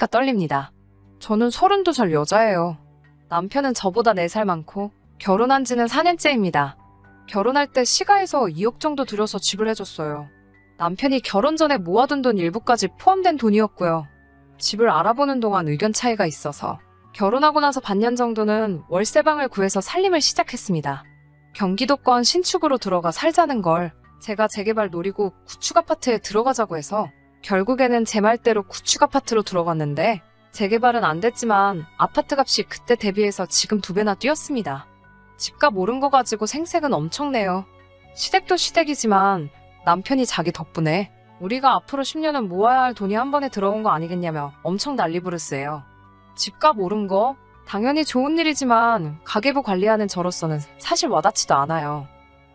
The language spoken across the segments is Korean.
팔꿈치가 떨립니다. 저는 32살 여자예요. 남편은 저보다 4살 많고 결혼한 지는 4년째입니다. 결혼할 때 시가에서 2억 정도 들여서 집을 해줬어요. 남편이 결혼 전에 모아둔 돈 일부까지 포함된 돈이었고요. 집을 알아보는 동안 의견 차이가 있어서 결혼하고 나서 반년 정도는 월세방을 구해서 살림을 시작했습니다. 경기도권 신축으로 들어가 살자는 걸 제가 재개발 노리고 구축 아파트에 들어가자고 해서 결국에는 제 말대로 구축 아파트로 들어갔는데 재개발은 안 됐지만 아파트 값이 그때 대비해서 지금 2배나 뛰었습니다. 집값 오른 거 가지고 생색은 엄청 내요. 시댁도 시댁이지만 남편이 자기 덕분에 우리가 앞으로 10년은 모아야 할 돈이 한 번에 들어온 거 아니겠냐며 엄청 난리부르스예요. 집값 오른 거 당연히 좋은 일이지만 가계부 관리하는 저로서는 사실 와닿지도 않아요.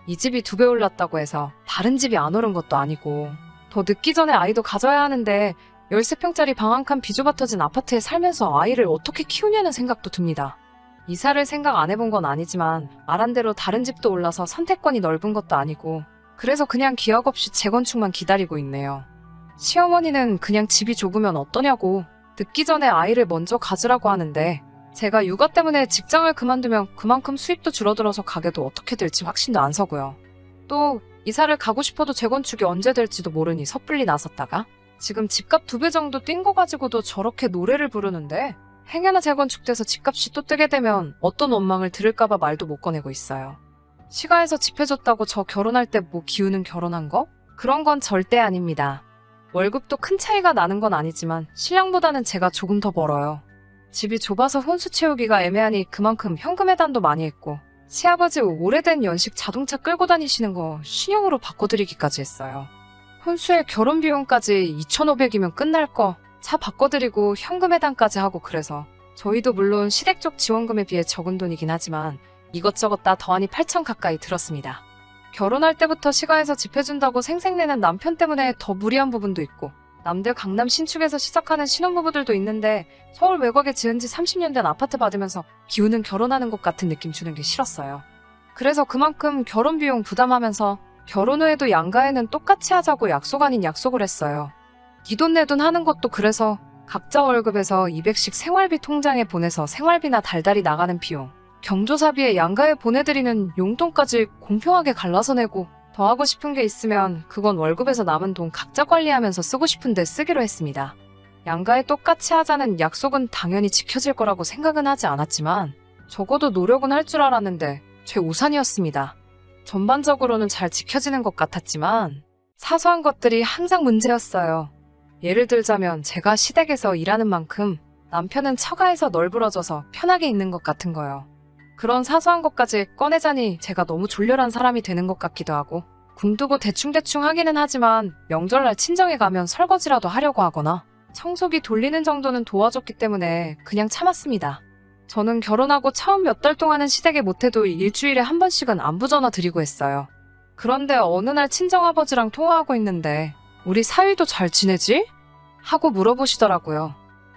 이 집이 2배 올랐다고 해서 다른 집이 안 오른 것도 아니고 더 늦기 전에 아이도 가져야 하는데 13평짜리 방 한 칸 비좁아 터진 아파트에 살면서 아이를 어떻게 키우냐는 생각도 듭니다. 이사를 생각 안 해본 건 아니지만 말한 대로 다른 집도 올라서 선택권이 넓은 것도 아니고 그래서 그냥 기약 없이 재건축만 기다리고 있네요. 시어머니는 그냥 집이 좁으면 어떠냐고 늦기 전에 아이를 먼저 가지라고 하는데 제가 육아 때문에 직장을 그만두면 그만큼 수입도 줄어들어서 가게도 어떻게 될지 확신도 안 서고요. 또 이사를 가고 싶어도 재건축이 언제 될지도 모르니 섣불리 나섰다가 지금 집값 2배 정도 뛴 거 가지고도 저렇게 노래를 부르는데 행여나 재건축돼서 집값이 또 뜨게 되면 어떤 원망을 들을까봐 말도 못 꺼내고 있어요. 시가에서 집 해줬다고 저 결혼할 때 뭐 기우는 결혼한 거? 그런 건 절대 아닙니다. 월급도 큰 차이가 나는 건 아니지만 신랑보다는 제가 조금 더 벌어요. 집이 좁아서 혼수 채우기가 애매하니 그만큼 현금 해단도 많이 했고 시아버지 오래된 연식 자동차 끌고 다니시는 거 신형으로 바꿔드리기까지 했어요. 혼수에 결혼 비용까지 2,500이면 끝날 거 차 바꿔드리고 현금 해단까지 하고 그래서 저희도 물론 시댁 쪽 지원금에 비해 적은 돈이긴 하지만 이것저것 다 더하니 8,000 가까이 들었습니다. 결혼할 때부터 시가에서 집 해준다고 생색내는 남편 때문에 더 무리한 부분도 있고 남들 강남 신축에서 시작하는 신혼부부들도 있는데 서울 외곽에 지은 지 30년 된 아파트 받으면서 기우는 결혼하는 것 같은 느낌 주는 게 싫었어요. 그래서 그만큼 결혼 비용 부담하면서 결혼 후에도 양가에는 똑같이 하자고 약속 아닌 약속을 했어요. 이 돈 내 돈 하는 것도 그래서 각자 월급에서 200씩 생활비 통장에 보내서 생활비나 달달이 나가는 비용, 경조사비에 양가에 보내드리는 용돈까지 공평하게 갈라서 내고 더 하고 싶은 게 있으면 그건 월급에서 남은 돈 각자 관리하면서 쓰고 싶은데 쓰기로 했습니다. 양가에 똑같이 하자는 약속은 당연히 지켜질 거라고 생각은 하지 않았지만 적어도 노력은 할 줄 알았는데 제 우산이었습니다. 전반적으로는 잘 지켜지는 것 같았지만 사소한 것들이 항상 문제였어요. 예를 들자면 제가 시댁에서 일하는 만큼 남편은 처가에서 널브러져서 편하게 있는 것 같은 거요. 그런 사소한 것까지 꺼내자니 제가 너무 졸렬한 사람이 되는 것 같기도 하고 굶두고 대충대충 하기는 하지만 명절날 친정에 가면 설거지라도 하려고 하거나 청소기 돌리는 정도는 도와줬기 때문에 그냥 참았습니다. 저는 결혼하고 처음 몇 달 동안은 시댁에 못해도 일주일에 한 번씩은 안부 전화 드리고 했어요. 그런데 어느 날 친정아버지랑 통화하고 있는데 우리 사위도 잘 지내지? 하고 물어보시더라고요.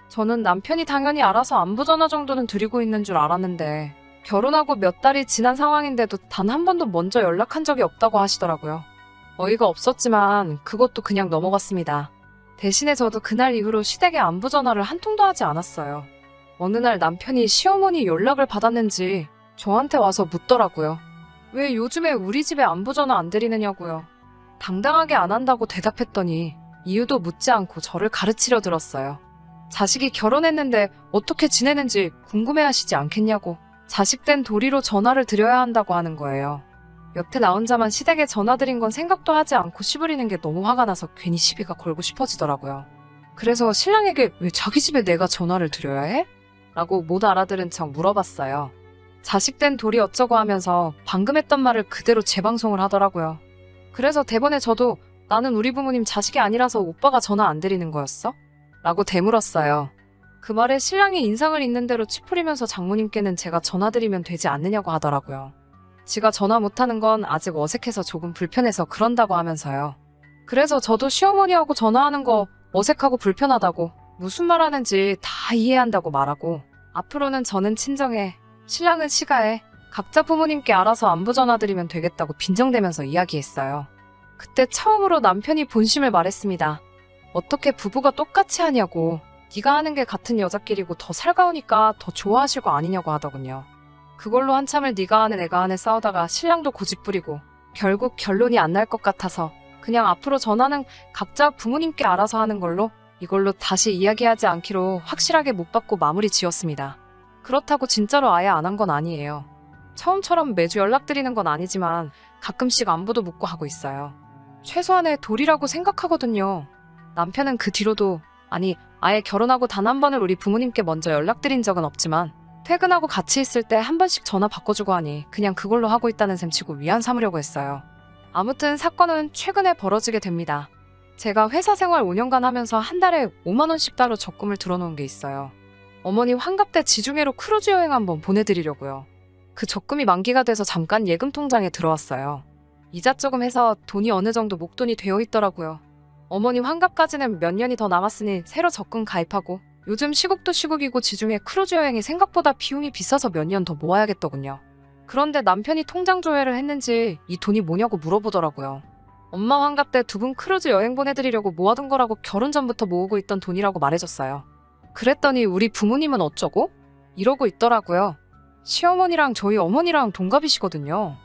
저는 남편이 당연히 알아서 안부 전화 정도는 드리고 있는 줄 알았는데 결혼하고 몇 달이 지난 상황인데도 단 한 번도 먼저 연락한 적이 없다고 하시더라고요. 어이가 없었지만 그것도 그냥 넘어갔습니다. 대신에 저도 그날 이후로 시댁에 안부 전화를 한 통도 하지 않았어요. 어느 날 남편이 시어머니 연락을 받았는지 저한테 와서 묻더라고요. 왜 요즘에 우리 집에 안부 전화 안 드리느냐고요. 당당하게 안 한다고 대답했더니 이유도 묻지 않고 저를 가르치려 들었어요. 자식이 결혼했는데 어떻게 지내는지 궁금해하시지 않겠냐고 자식 된 도리로 전화를 드려야 한다고 하는 거예요. 여태 나 혼자만 시댁에 전화 드린 건 생각도 하지 않고 시부리는 게 너무 화가 나서 괜히 시비가 걸고 싶어지더라고요. 그래서 신랑에게 왜 자기 집에 내가 전화를 드려야 해? 라고 못 알아들은 척 물어봤어요. 자식 된 도리 어쩌고 하면서 방금 했던 말을 그대로 재방송을 하더라고요. 그래서 대본에 저도 나는 우리 부모님 자식이 아니라서 오빠가 전화 안 드리는 거였어? 라고 되물었어요. 그 말에 신랑이 인상을 있는 대로 치푸리면서 장모님께는 제가 전화드리면 되지 않느냐고 하더라고요. 지가 전화 못하는 건 아직 어색해서 조금 불편해서 그런다고 하면서요. 그래서 저도 시어머니하고 전화하는 거 어색하고 불편하다고 무슨 말 하는지 다 이해한다고 말하고 앞으로는 저는 친정에, 신랑은 시가에 각자 부모님께 알아서 안부 전화드리면 되겠다고 빈정대면서 이야기했어요. 그때 처음으로 남편이 본심을 말했습니다. 어떻게 부부가 똑같이 하냐고. 네가 하는 게 같은 여자끼리고 더 살가우니까 더 좋아하실 거 아니냐고 하더군요. 그걸로 한참을 네가 하네 내가 하네 싸우다가 신랑도 고집 부리고 결국 결론이 안 날 것 같아서 그냥 앞으로 전화는 각자 부모님께 알아서 하는 걸로 이걸로 다시 이야기하지 않기로 확실하게 못 받고 마무리 지었습니다. 그렇다고 진짜로 아예 안 한 건 아니에요. 처음처럼 매주 연락드리는 건 아니지만 가끔씩 안부도 묻고 하고 있어요. 최소한의 도리라고 생각하거든요. 남편은 그 뒤로도 아니 아예 결혼하고 단 한 번을 우리 부모님께 먼저 연락드린 적은 없지만 퇴근하고 같이 있을 때 한 번씩 전화 바꿔주고 하니 그냥 그걸로 하고 있다는 셈 치고 위안 삼으려고 했어요. 아무튼 사건은 최근에 벌어지게 됩니다. 제가 회사 생활 5년간 하면서 한 달에 5만 원씩 따로 적금을 들어놓은 게 있어요. 어머니 환갑 때 지중해로 크루즈 여행 한번 보내드리려고요. 그 적금이 만기가 돼서 잠깐 예금 통장에 들어왔어요. 이자 조금 해서 돈이 어느 정도 목돈이 되어 있더라고요. 어머니 환갑까지는 몇 년이 더 남았으니 새로 적금 가입하고 요즘 시국도 시국이고 지중해 크루즈 여행이 생각보다 비용이 비싸서 몇 년 더 모아야겠더군요. 그런데 남편이 통장 조회를 했는지 이 돈이 뭐냐고 물어보더라고요. 엄마 환갑 때 두 분 크루즈 여행 보내드리려고 모아둔 거라고 결혼 전부터 모으고 있던 돈이라고 말해줬어요. 그랬더니 우리 부모님은 어쩌고? 이러고 있더라고요. 시어머니랑 저희 어머니랑 동갑이시거든요.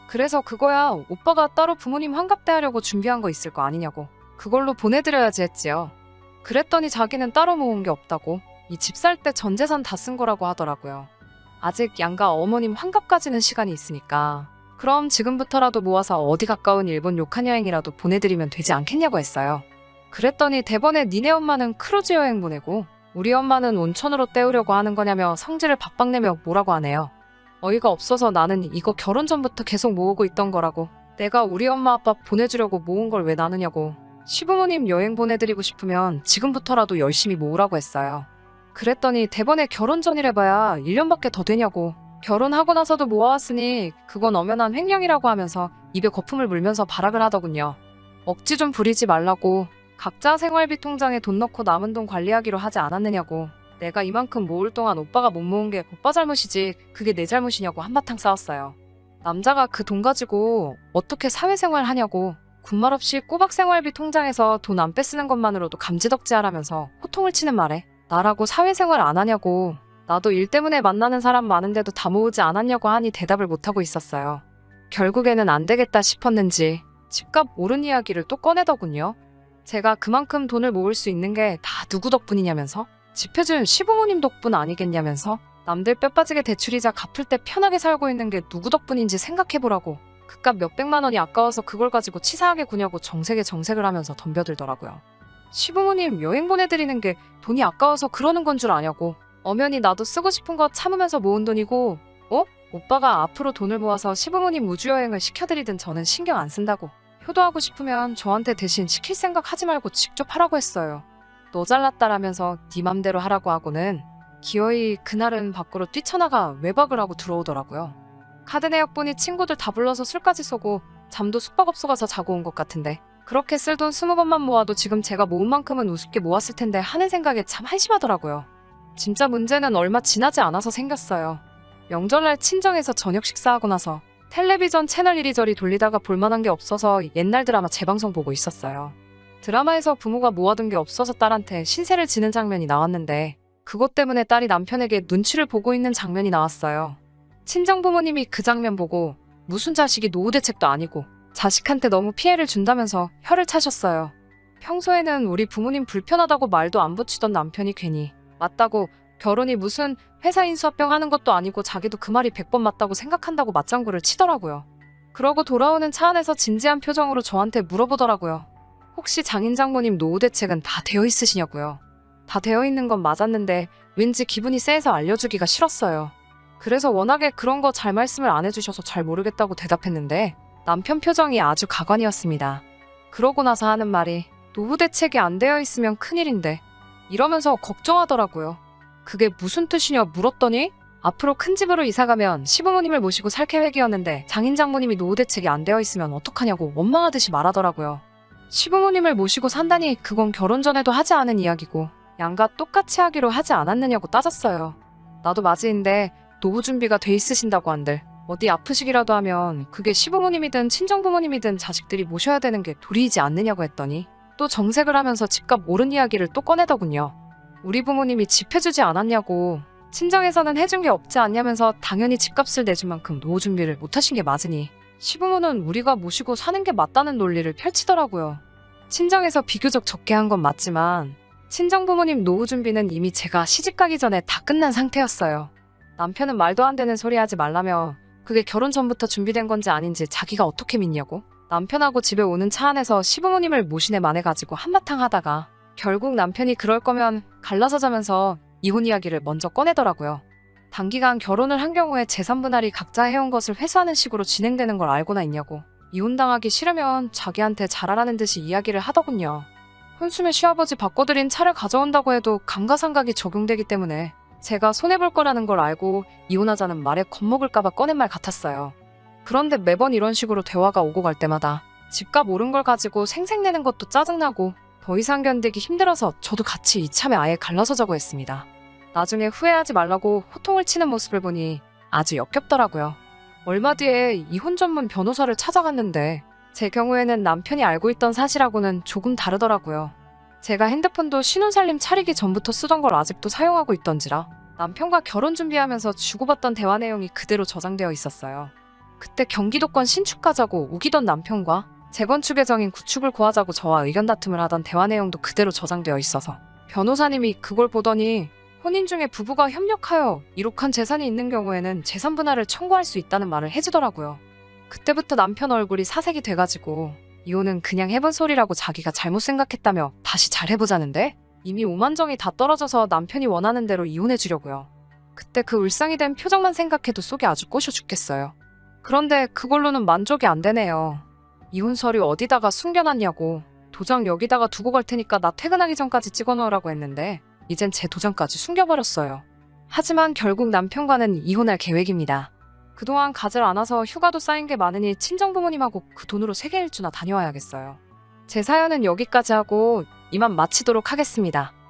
그래서 그거야 오빠가 따로 부모님 환갑 때 하려고 준비한 거 있을 거 아니냐고. 그걸로 보내드려야지 했지요. 그랬더니 자기는 따로 모은 게 없다고 이 집 살 때 전 재산 다 쓴 거라고 하더라고요. 아직 양가 어머님 환갑까지는 시간이 있으니까 그럼 지금부터라도 모아서 어디 가까운 일본 료칸 여행이라도 보내드리면 되지 않겠냐고 했어요. 그랬더니 대번에 니네 엄마는 크루즈 여행 보내고 우리 엄마는 온천으로 때우려고 하는 거냐며 성질을 박박 내며 뭐라고 하네요. 어이가 없어서 나는 이거 결혼 전부터 계속 모으고 있던 거라고 내가 우리 엄마 아빠 보내주려고 모은 걸 왜 나누냐고 시부모님 여행 보내드리고 싶으면 지금부터라도 열심히 모으라고 했어요. 그랬더니 대번에 결혼 전이래봐야 1년밖에 더 되냐고 결혼하고 나서도 모아왔으니 그건 엄연한 횡령이라고 하면서 입에 거품을 물면서 발악을 하더군요. 억지 좀 부리지 말라고 각자 생활비 통장에 돈 넣고 남은 돈 관리하기로 하지 않았느냐고 내가 이만큼 모을 동안 오빠가 못 모은 게 오빠 잘못이지 그게 내 잘못이냐고 한바탕 싸웠어요. 남자가 그 돈 가지고 어떻게 사회생활 하냐고 군말 없이 꼬박 생활비 통장에서 돈 안 빼쓰는 것만으로도 감지덕지하라면서 호통을 치는 말에 나라고 사회생활 안 하냐고 나도 일 때문에 만나는 사람 많은데도 다 모으지 않았냐고 하니 대답을 못하고 있었어요. 결국에는 안 되겠다 싶었는지 집값 오른 이야기를 또 꺼내더군요. 제가 그만큼 돈을 모을 수 있는 게 다 누구 덕분이냐면서 집 해준 시부모님 덕분 아니겠냐면서 남들 뼈 빠지게 대출이자 갚을 때 편하게 살고 있는 게 누구 덕분인지 생각해보라고 그깟 몇백만 원이 아까워서 그걸 가지고 치사하게 구냐고 정색에 정색을 하면서 덤벼들더라고요. 시부모님 여행 보내드리는 게 돈이 아까워서 그러는 건 줄 아냐고 엄연히 나도 쓰고 싶은 거 참으면서 모은 돈이고 오빠가 앞으로 돈을 모아서 시부모님 우주여행을 시켜드리든 저는 신경 안 쓴다고 효도하고 싶으면 저한테 대신 시킬 생각 하지 말고 직접 하라고 했어요. 너 잘났다라면서 네 맘대로 하라고 하고는 기어이 그날은 밖으로 뛰쳐나가 외박을 하고 들어오더라고요. 카드 내역 보니 친구들 다 불러서 술까지 쏘고 잠도 숙박업소 가서 자고 온 것 같은데 그렇게 쓸 돈 20번만 모아도 지금 제가 모은 만큼은 우습게 모았을 텐데 하는 생각에 참 한심하더라고요. 진짜 문제는 얼마 지나지 않아서 생겼어요. 명절날 친정에서 저녁 식사하고 나서 텔레비전 채널 이리저리 돌리다가 볼만한 게 없어서 옛날 드라마 재방송 보고 있었어요. 드라마에서 부모가 모아둔 게 없어서 딸한테 신세를 지는 장면이 나왔는데 그것 때문에 딸이 남편에게 눈치를 보고 있는 장면이 나왔어요. 친정 부모님이 그 장면 보고 무슨 자식이 노후 대책도 아니고 자식한테 너무 피해를 준다면서 혀를 차셨어요. 평소에는 우리 부모님 불편하다고 말도 안 붙이던 남편이 괜히 맞다고 결혼이 무슨 회사 인수합병 하는 것도 아니고 자기도 그 말이 100번 맞다고 생각한다고 맞장구를 치더라고요. 그러고 돌아오는 차 안에서 진지한 표정으로 저한테 물어보더라고요. 혹시 장인 장모님 노후 대책은 다 되어 있으시냐고요. 다 되어 있는 건 맞았는데 왠지 기분이 쎄해서 알려주기가 싫었어요. 그래서 워낙에 그런 거 잘 말씀을 안 해주셔서 잘 모르겠다고 대답했는데 남편 표정이 아주 가관이었습니다. 그러고 나서 하는 말이 노후 대책이 안 되어 있으면 큰일인데 이러면서 걱정하더라고요. 그게 무슨 뜻이냐 물었더니 앞으로 큰 집으로 이사가면 시부모님을 모시고 살 계획이었는데 장인 장모님이 노후 대책이 안 되어 있으면 어떡하냐고 원망하듯이 말하더라고요. 시부모님을 모시고 산다니 그건 결혼 전에도 하지 않은 이야기고 양가 똑같이 하기로 하지 않았느냐고 따졌어요. 나도 맞이인데 노후 준비가 돼 있으신다고 한들 어디 아프시기라도 하면 그게 시부모님이든 친정부모님이든 자식들이 모셔야 되는 게 도리이지 않느냐고 했더니 또 정색을 하면서 집값 오른 이야기를 또 꺼내더군요. 우리 부모님이 집 해주지 않았냐고, 친정에서는 해준 게 없지 않냐면서 당연히 집값을 내준 만큼 노후 준비를 못하신 게 맞으니 시부모는 우리가 모시고 사는 게 맞다는 논리를 펼치더라고요. 친정에서 비교적 적게 한 건 맞지만 친정 부모님 노후 준비는 이미 제가 시집 가기 전에 다 끝난 상태였어요. 남편은 말도 안 되는 소리 하지 말라며 그게 결혼 전부터 준비된 건지 아닌지 자기가 어떻게 믿냐고 남편하고 집에 오는 차 안에서 시부모님을 모시네 만해가지고 한바탕 하다가 결국 남편이 그럴 거면 갈라서 자면서 이혼 이야기를 먼저 꺼내더라고요. 단기간 결혼을 한 경우에 재산 분할이 각자 해온 것을 회수하는 식으로 진행되는 걸 알고나 있냐고 이혼당하기 싫으면 자기한테 잘하라는 듯이 이야기를 하더군요. 혼수면 시아버지 바꿔드린 차를 가져온다고 해도 감가상각이 적용되기 때문에 제가 손해볼 거라는 걸 알고 이혼하자는 말에 겁먹을까봐 꺼낸 말 같았어요. 그런데 매번 이런 식으로 대화가 오고 갈 때마다 집값 오른 걸 가지고 생색내는 것도 짜증나고 더 이상 견디기 힘들어서 저도 같이 이참에 아예 갈라서자고 했습니다. 나중에 후회하지 말라고 호통을 치는 모습을 보니 아주 역겹더라고요. 얼마 뒤에 이혼 전문 변호사를 찾아갔는데 제 경우에는 남편이 알고 있던 사실하고는 조금 다르더라고요. 제가 핸드폰도 신혼살림 차리기 전부터 쓰던 걸 아직도 사용하고 있던지라 남편과 결혼 준비하면서 주고받던 대화 내용이 그대로 저장되어 있었어요. 그때 경기도권 신축하자고 우기던 남편과 재건축 예정인 구축을 구하자고 저와 의견 다툼을 하던 대화 내용도 그대로 저장되어 있어서 변호사님이 그걸 보더니 혼인 중에 부부가 협력하여 이룩한 재산이 있는 경우에는 재산 분할을 청구할 수 있다는 말을 해주더라고요. 그때부터 남편 얼굴이 사색이 돼가지고 이혼은 그냥 해본 소리라고 자기가 잘못 생각했다며 다시 잘 해보자는데 이미 오만정이 다 떨어져서 남편이 원하는 대로 이혼해주려고요. 그때 그 울상이 된 표정만 생각해도 속이 아주 꼬셔 죽겠어요. 그런데 그걸로는 만족이 안 되네요. 이혼 서류 어디다가 숨겨놨냐고 도장 여기다가 두고 갈 테니까 나 퇴근하기 전까지 찍어놓으라고 했는데 이젠 제 도장까지 숨겨버렸어요. 하지만 결국 남편과는 이혼할 계획입니다. 그동안 가지를 않아서 휴가도 쌓인 게 많으니 친정부모님하고 그 돈으로 세계 일주나 다녀와야겠어요. 제 사연은 여기까지 하고 이만 마치도록 하겠습니다.